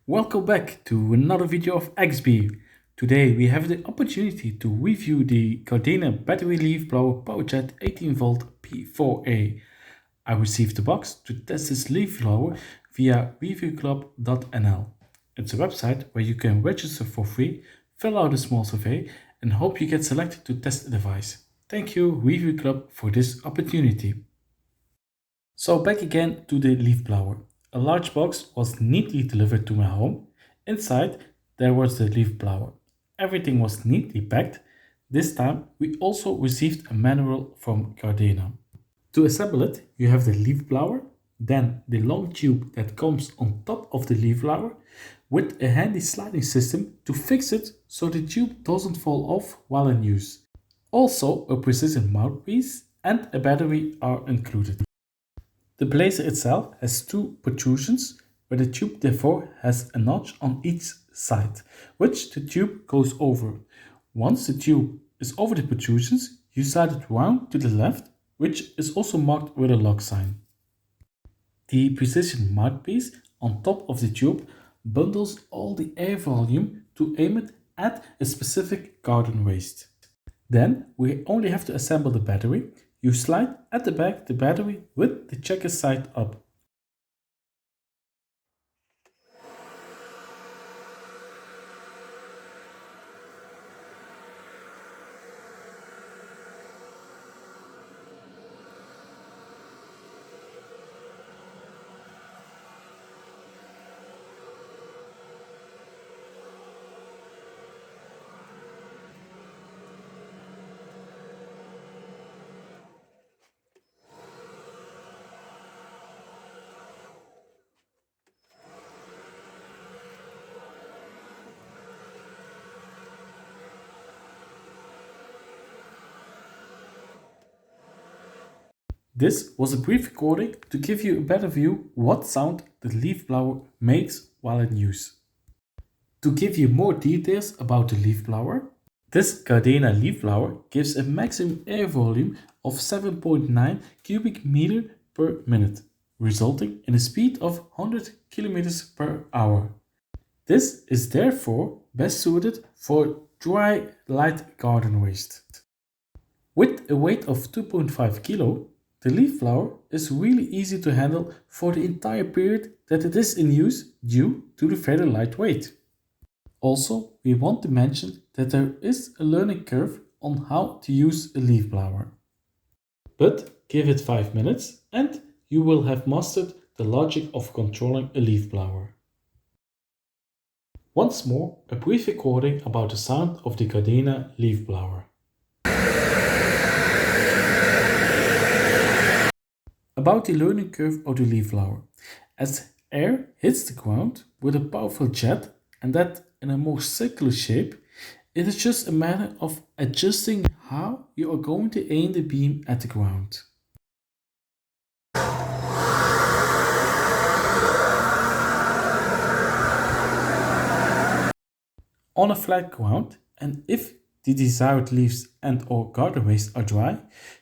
Welcome back to another video of Axekebe. Today we have the opportunity to review the Gardena battery leaf blower powerjet 18 volt P4A. I received the box to test this leaf blower via reviewclub.nl. It's a website where you can register for free, fill out a small survey and hope you get selected to test the device. Thank you Review Club for this opportunity. So back again to the leaf blower. A large box was neatly delivered to my home. Inside there was the leaf blower. Everything was neatly packed. This time we also received a manual from Gardena. To assemble it, you have the leaf blower, then the long tube that comes on top of the leaf blower with a handy sliding system to fix it so the tube doesn't fall off while in use. Also a precision mouthpiece and a battery are included. The blazer itself has two protrusions, where the tube therefore has a notch on each side, which the tube goes over. Once the tube is over the protrusions, you slide it round to the left, which is also marked with a lock sign. The precision mouthpiece on top of the tube bundles all the air volume to aim it at a specific garden waste. Then we only have to assemble the battery. You slide at the back the battery with the checker side up. This was a brief recording to give you a better view what sound the leaf blower makes while in use. To give you more details about the leaf blower, this Gardena leaf blower gives a maximum air volume of 7.9 cubic meter per minute, resulting in a speed of 100 kilometers per hour. This is therefore best suited for dry light garden waste. With a weight of 2.5 kilo, the leaf blower is really easy to handle for the entire period that it is in use due to the very light weight. Also, we want to mention that there is a learning curve on how to use a leaf blower. But give it 5 minutes and you will have mastered the logic of controlling a leaf blower. Once more, a brief recording about the sound of the Gardena leaf blower. About the learning curve of the leaf blower. As air hits the ground with a powerful jet and that in a more circular shape, it is just a matter of adjusting how you are going to aim the beam at the ground. On a flat ground, and if the desired leaves and or garden waste are dry,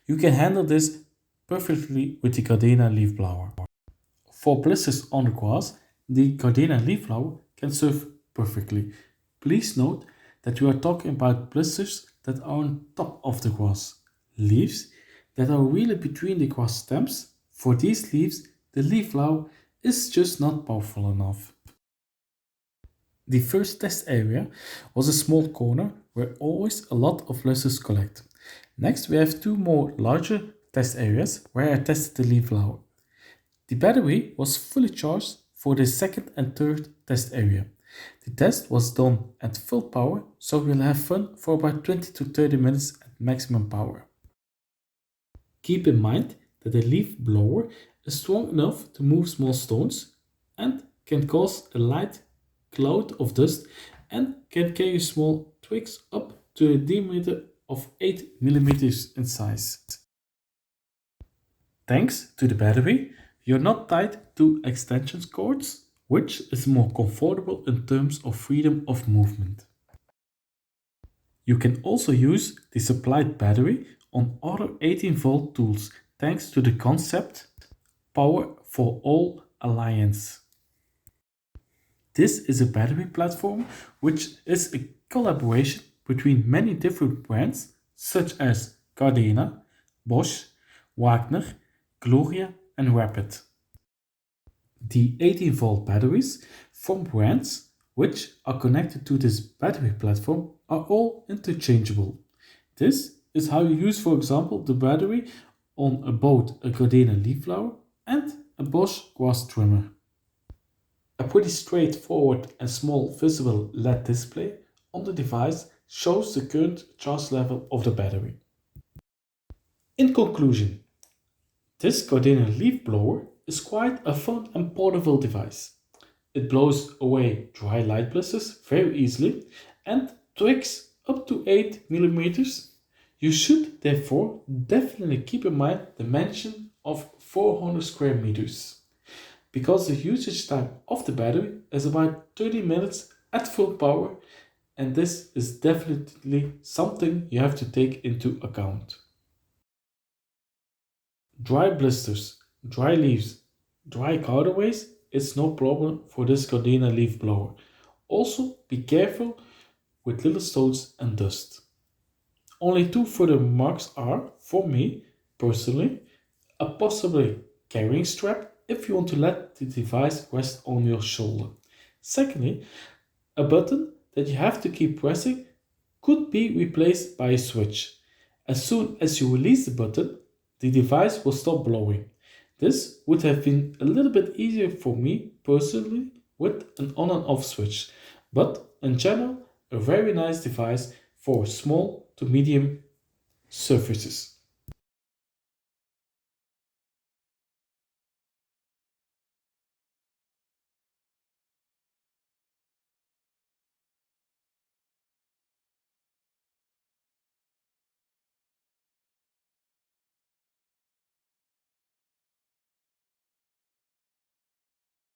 you can handle this perfectly with the Gardena leaf blower. For blisters on the grass, the Gardena leaf blower can serve perfectly. Please note that we are talking about blisters that are on top of the grass. Leaves that are really between the grass stems. For these leaves, the leaf blower is just not powerful enough. The first test area was a small corner where always a lot of blisters collect. Next we have two more larger test areas where I tested the leaf blower. The battery was fully charged for the second and third test area. The test was done at full power, so we'll have fun for about 20 to 30 minutes at maximum power. Keep in mind that the leaf blower is strong enough to move small stones and can cause a light cloud of dust and can carry small twigs up to a diameter of 8 mm in size. Thanks to the battery, you're not tied to extension cords, which is more comfortable in terms of freedom of movement. You can also use the supplied battery on other 18 volt tools thanks to the concept Power for All Alliance. This is a battery platform which is a collaboration between many different brands such as Gardena, Bosch, Wagner, Gloria and Rapid. The 18-volt batteries from brands which are connected to this battery platform are all interchangeable. This is how you use, for example, the battery on both a Gardena leaf blower and a Bosch grass trimmer. A pretty straightforward and small visible LED display on the device shows the current charge level of the battery. In conclusion, this Gardena leaf blower is quite a fun and portable device. It blows away dry light blisters very easily and twigs up to 8 millimeters. You should therefore definitely keep in mind the mention of 400 square meters, because the usage time of the battery is about 30 minutes at full power, and this is definitely something you have to take into account. Dry blisters, dry leaves, dry cutaways is no problem for this Gardena leaf blower. Also be careful with little stones and dust. Only two further remarks are, for me personally, a possibly carrying strap if you want to let the device rest on your shoulder. Secondly, a button that you have to keep pressing could be replaced by a switch. As soon as you release the button, the device will stop blowing. This would have been a little bit easier for me personally with an on and off switch, but in general, a very nice device for small to medium surfaces.